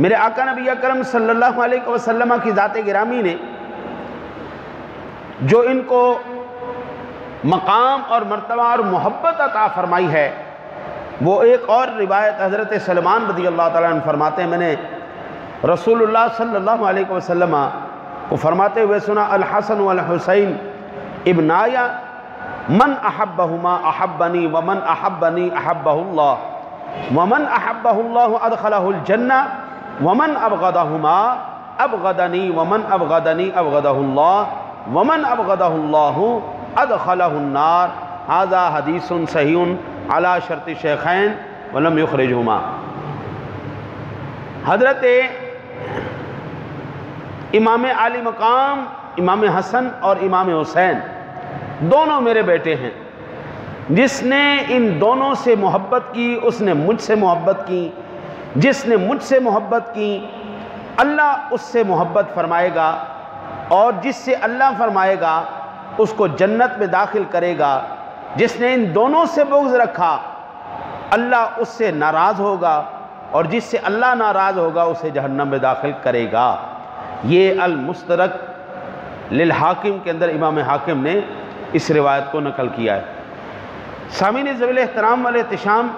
میرے آقا نبی اکرم صلی اللہ علیہ وسلم کی ذات گرامی نے جو ان کو مقام اور مرتبہ اور محبت عطا فرمائی ہے، وہ ایک اور روایت حضرت سلمان رضی اللہ تعالیٰ عنہ فرماتے ہیں، میں نے رسول اللہ صلی اللہ علیہ وسلم کو فرماتے ہوئے سنا، الحسن والحسین ابنایا من احبہما احبنی ومن احبنی احبہ اللہ ومن احبہ اللہ ادخلہ الجنہ ومن ابغضہما ابغضنی ومن ابغضنی ابغضہ اللہ ومن ابغضہ اللہ ادخلہ النار۔ ھذا حدیث صحیح علی شرط شیخین ولم یخرجہما۔ حضرت امام عالی مقام امام حسن اور امام حسین دونوں میرے بیٹے ہیں، جس نے ان دونوں سے محبت کی اس نے مجھ سے محبت کی، جس نے مجھ سے محبت کی اللہ اس سے محبت فرمائے گا، اور جس سے اللہ فرمائے گا اس کو جنت میں داخل کرے گا۔ جس نے ان دونوں سے بغض رکھا اللہ اس سے ناراض ہوگا، اور جس سے اللہ ناراض ہوگا اسے جہنم میں داخل کرے گا۔ یہ المستدرک للحاکم کے اندر امام حاکم نے اس روایت کو نقل کیا ہے۔ سامعین ذوی الاحترام والاحتشام،